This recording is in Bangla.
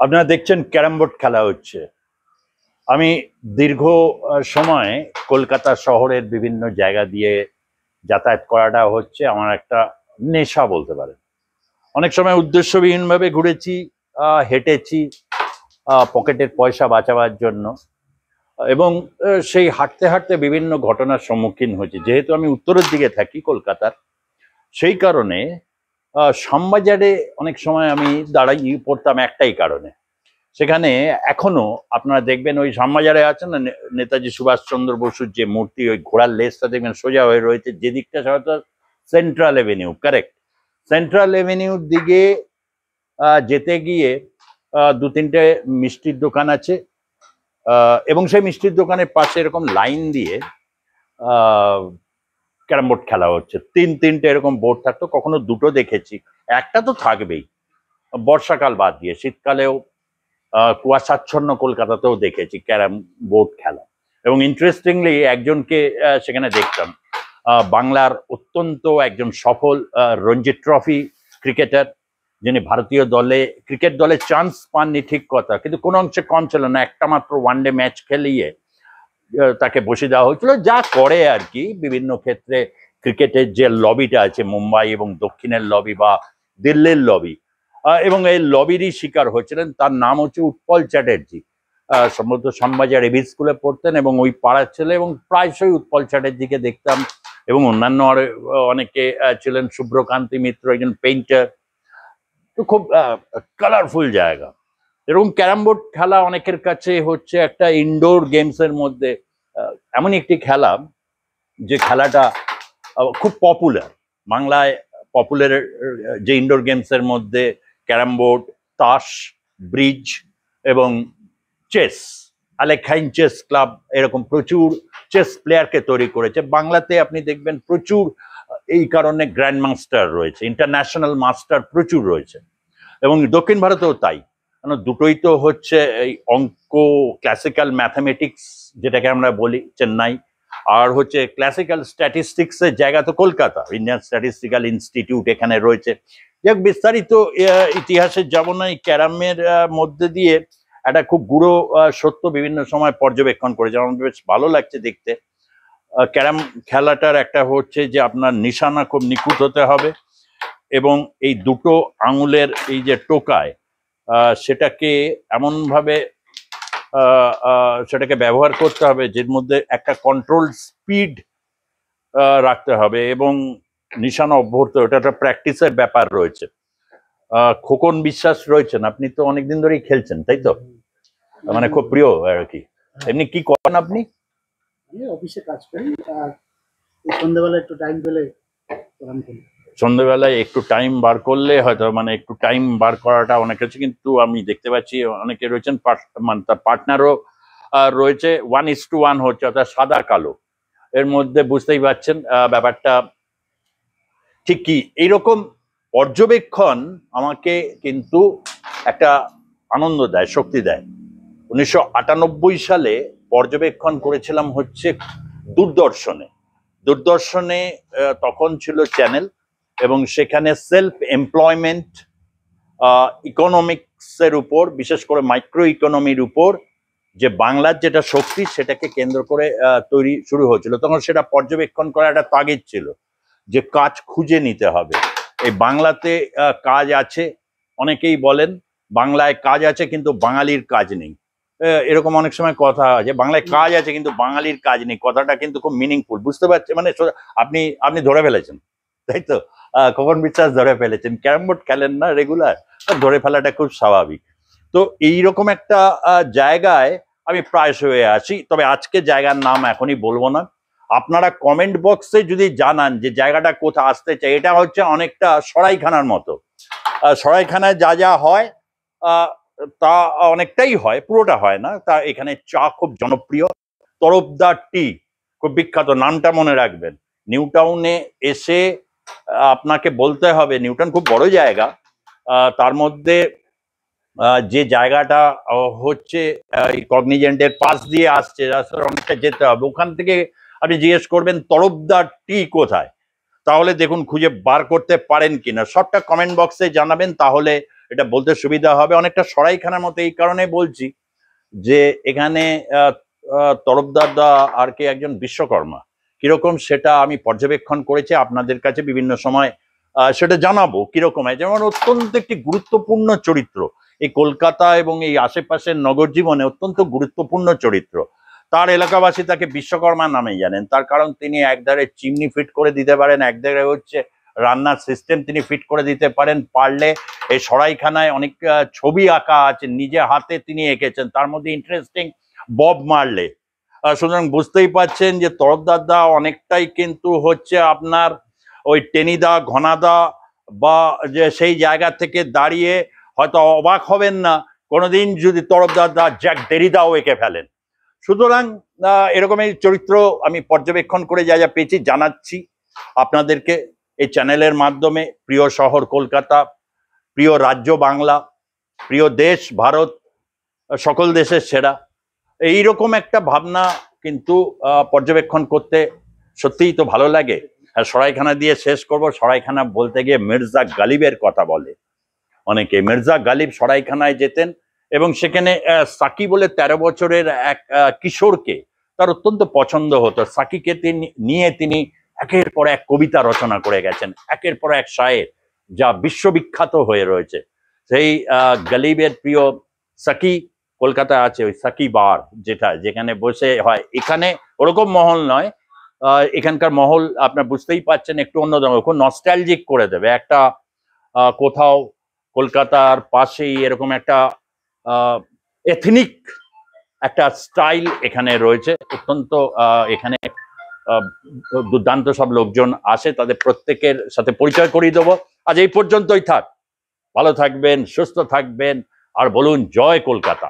আপনারা দেখছেন ক্যারাম বোর্ড খেলা হচ্ছে। আমি দীর্ঘ সময় কলকাতা শহরের বিভিন্ন জায়গা দিয়ে যাতায়াত করাটা হচ্ছে আমার একটা নেশা বলতে পারেন। অনেক সময় উদ্দেশ্যবিহীনভাবে ঘুরেছি, হেঁটেছি পকেটের পয়সা বাঁচাবার জন্য, এবং সেই হাঁটতে হাঁটতে বিভিন্ন ঘটনার সম্মুখীন হয়েছি। যেহেতু আমি উত্তরের দিকে থাকি কলকাতার, সেই কারণে শ্যামবাজারে অনেক সময় আমি দাঁড়াই পড়তাম একটাই কারণে। সেখানে এখনো আপনারা দেখবেন ওই শ্যামবাজারে আছে না নেতাজি সুভাষচন্দ্র বসুর যে মূর্তি, ওই ঘোড়ার লেজটা দেখবেন সোজা হয়ে রয়েছে, যে দিকটা হয়তো সেন্ট্রাল এভিনিউ, কারেক্ট। সেন্ট্রাল এভিনিউর দিকে যেতে গিয়ে দু তিনটে মিষ্টির দোকান আছে, এবং সেই মিষ্টির দোকানের পাশে এরকম লাইন দিয়ে ক্যারাম বোর্ড খেলা হচ্ছে। তিনটে এরকম বোর্ড থাকতো, কখনো দুটো দেখেছি, একটা তো থাকবেই। বর্ষাকাল বাদ দিয়ে শীতকালেও কুয়াশাচ্ছন্ন কলকাতাতেও দেখেছি ক্যারাম বোর্ড খেলা। এবং ইন্টারেস্টিংলি একজনকে সেখানে দেখতাম, বাংলার অত্যন্ত একজন সফল রঞ্জি ট্রফি ক্রিকেটার, যিনি ভারতীয় দলে ক্রিকেট দলে চান্স পাননি ঠিক কথা, কিন্তু কোনো অংশে কম ছিল না। একটা মাত্র ওয়ানডে ম্যাচ খেলিয়ে তাকে বসিয়ে দেওয়া হয়েছিল, যা করে আর কি বিভিন্ন ক্ষেত্রে। ক্রিকেটের যে লবিটা আছে, মুম্বাই এবং দক্ষিণের লবি বা দিল্লির লবি, এবং এই লবিরই শিকার হয়েছিলেন। তার নাম হচ্ছে উৎপল চ্যাটার্জি। সম্ভবত শ্যামবাজার এভি স্কুলে পড়তেন এবং ওই পাড়ার ছেলে, এবং প্রায়শই উৎপল চ্যাটার্জিকে দেখতাম। এবং অন্যান্য অনেকে ছিলেন, শুভ্রকান্তি মিত্র একজন পেইন্টার। তো খুব কালারফুল জায়গা। এরকম ক্যারাম বোর্ড খেলা অনেকের কাছে হচ্ছে একটা ইনডোর গেমসের মধ্যে এমন একটি খেলা, যে খেলাটা খুব পপুলার বাংলায়। পপুলার যে ইনডোর গেমসের মধ্যে ক্যারাম বোর্ড, তাস, ব্রিজ এবং চেস। আলেখাইন চেস ক্লাব এরকম প্রচুর চেস প্লেয়ারকে তৈরি করেছে। বাংলাতে আপনি দেখবেন প্রচুর এই কারণে গ্র্যান্ড মাস্টার রয়েছে, ইন্টারন্যাশনাল মাস্টার প্রচুর রয়েছে, এবং দক্ষিণ ভারতেও তাই। কারণ দুটোই তো হচ্ছে এই অঙ্ক, ক্লাসিক্যাল ম্যাথামেটিক্স যেটাকে আমরা বলি চেন্নাই, আর হচ্ছে ক্লাসিক্যাল স্ট্যাটিস্টিক্সের জায়গা তো কলকাতা, ইন্ডিয়ান স্ট্যাটিস্টিক্যাল ইনস্টিটিউট এখানে রয়েছে। যাক, বিস্তারিত ইতিহাসে যাব না। এই ক্যারামের মধ্যে দিয়ে একটা খুব গুঁড়ো সত্য বিভিন্ন সময় পর্যবেক্ষণ করেছে, আমার বেশ ভালো লাগছে দেখতে। ক্যারাম খেলাটার একটা হচ্ছে যে আপনার নিশানা খুব নিখুঁত হতে হবে, এবং এই দুটো আঙুলের এই যে টোকায় সেটাকে এমনভাবে সেটাকে ব্যবহার করতে হবে যের মধ্যে একটা কন্ট্রোল স্পিড রাখতে হবে, এবং নিশানা অভ্যর্থ, ওটা একটা প্র্যাকটিসের ব্যাপার রয়েছে। খোকন বিশ্বাস রয়েছেন, আপনি তো অনেকদিন ধরেই খেলছেন তাই তো, মানে খুব প্রিয় আর কি। এমনি কি করেন আপনি? অফিসে কাজ করি, আর সন্ধ্যাবেলা একটু টাইম পেলে সন্ধ্যেবেলায় একটু টাইম বার করলে হয়তো, মানে একটু টাইম বার করাটা অনেক হচ্ছে, কিন্তু আমি দেখতে পাচ্ছি অনেকে রয়েছেন মানে তার পার্টনারও রয়েছে, 1:1 হচ্ছে, অর্থাৎ সাদা কালো। এর মধ্যে বুঝতেই পারছেন ব্যাপারটা ঠিক কি। এইরকম পর্যবেক্ষণ আমাকে কিন্তু একটা আনন্দ দেয়, শক্তি দেয়। 1998 সালে পর্যবেক্ষণ করেছিলাম হচ্ছে দূরদর্শনে। দূরদর্শনে তখন ছিল চ্যানেল, এবং সেখানে সেলফ এমপ্লয়মেন্ট, ইকোনমিক্সের উপর, বিশেষ করে মাইক্রো ইকোনমির উপর যে বাংলার যেটা শক্তি সেটাকে কেন্দ্র করে তৈরি শুরু হয়েছিল। তখন সেটা পর্যবেক্ষণ করা একটা তাগিদ ছিল যে কাজ খুঁজে নিতে হবে। এই বাংলাতে কাজ আছে, অনেকেই বলেন বাংলায় কাজ আছে কিন্তু বাঙালির কাজ নেই। এরকম অনেক সময় কথা আছে, বাংলায় কাজ আছে কিন্তু বাঙালির কাজ নেই। কথাটা কিন্তু খুব মিনিংফুল, বুঝতে পারছেন? মানে আপনি ধরে ফেলেছেন, তাই তো? খোকন বিশ্বাস ধরে ফেলেছেন। ক্যারাম বোর্ড খেলেন না রেগুলার, ধরে ফেলাটা খুব স্বাভাবিক। তো এইরকম একটা জায়গায় আমি প্রায়শ হয়ে আসি। তবে আজকে জায়গার নাম এখনই বলবো না, আপনারা কমেন্ট বক্সে যদি জানান যে জায়গাটা কোথায় আসতে চাই। এটা হচ্ছে অনেকটা সরাইখানার মতো। সরাইখানায় যা যা হয় তা অনেকটাই হয়, পুরোটা হয় না। তা এখানে চা খুব জনপ্রিয়, তরফদার টি খুব বিখ্যাত, নামটা মনে রাখবেন। নিউ টাউনে এসে আপনাকে বলতে হবে, নিউ টাউন খুব বড় জায়গা, তার মধ্যে যে জায়গাটা হচ্ছে কগনিজেন্টের পাশ দিয়ে আসছে, রাস্তার অনেকটা যেতে হবে। ওখান থেকে আপনি জিজ্ঞেস করবেন তরফদার টি কোথায়, তাহলে দেখুন খুঁজে বার করতে পারেন কিনা, সবটা কমেন্ট বক্সে জানাবেন, তাহলে এটা বলতে সুবিধা হবে। অনেকটা সরাইখানার মতো এই কারণে বলছি যে এখানে তরফদার দা আর কি একজন বিশ্বকর্মা, কিরকম সেটা আমি পর্যবেক্ষণ করেছি, আপনাদের কাছে বিভিন্ন সময় সেটা জানাবো কিরকম হয়। যেমন অত্যন্ত একটি গুরুত্বপূর্ণ চরিত্র এই কলকাতা এবং এই আশেপাশের নগর জীবনে, অত্যন্ত গুরুত্বপূর্ণ চরিত্র। তার এলাকাবাসী তাকে বিশ্বকর্মা নামে জানেন, তার কারণ তিনি একধারে চিমনি ফিট করে দিতে পারেন, একধারে হচ্ছে রান্নার সিস্টেম তিনি ফিট করে দিতে পারেন। পারলে এই সরাইখানায় অনেক ছবি আঁকা আছে, নিজে হাতে তিনি এঁকেছেন, তার মধ্যে ইন্টারেস্টিং বব মারলে। সুতরাং বুঝতেই পারছেন যে তরফদার দা অনেকটাই কিন্তু হচ্ছে আপনার ওই টেনিদা ঘনাদা বা যে সেই জায়গা থেকে দাঁড়িয়ে হয়তো অবাক হবেন না কোনোদিন যদি তরফদার দা জ্যাক ডেরিদাও এঁকে ফেলেন। সুতরাং এরকম এই চরিত্র আমি পর্যবেক্ষণ করে যা যা পেয়েছি জানাচ্ছি আপনাদেরকে এই চ্যানেলের মাধ্যমে। প্রিয় শহর কলকাতা, প্রিয় রাজ্য বাংলা, প্রিয় দেশ ভারত, সকল দেশের সেরা, এইরকম একটা ভাবনা কিন্তু পর্যবেক্ষণ করতে সত্যিই তো ভালো লাগে। আর সরাইখানা দিয়ে শেষ করব। সরাইখানা বলতে গিয়ে মির্জা গালিবের কথা বলে অনেকে। মির্জা গালিব সরাইখানায় যেতেন এবং সেখানে সাকি বলে 13 বছরের এক কিশোরকে তার অত্যন্ত পছন্দ হতো। সাকিকে নিয়ে তিনি একের পর এক কবিতা রচনা করে গেছেন, একের পর এক শায়ের, যা বিশ্ববিখ্যাত হয়ে রয়েছে। সেই গালিবের প্রিয় সাকি কলকাতা আছে, ওই সাকি বার যেখানে বসে হয়। এখানে ওরকম মহল নয়, এখানকার মহল আপনার বুঝতেই পাচ্ছেন একটু অন্যরকম, খুব নস্টালজিক করে দেবে। একটা কোথাও কলকাতার পাশেই এরকম একটা এথনিক একটা স্টাইল এখানে রয়েছে, অত্যন্ত এখানে দুর্দান্ত সব লোকজন আসে, তাদের প্রত্যেকের সাথে পরিচয় করিয়ে দেবো। আজ এই পর্যন্তই থাক, ভালো থাকবেন, সুস্থ থাকবেন, আর বলুন জয় কলকাতা।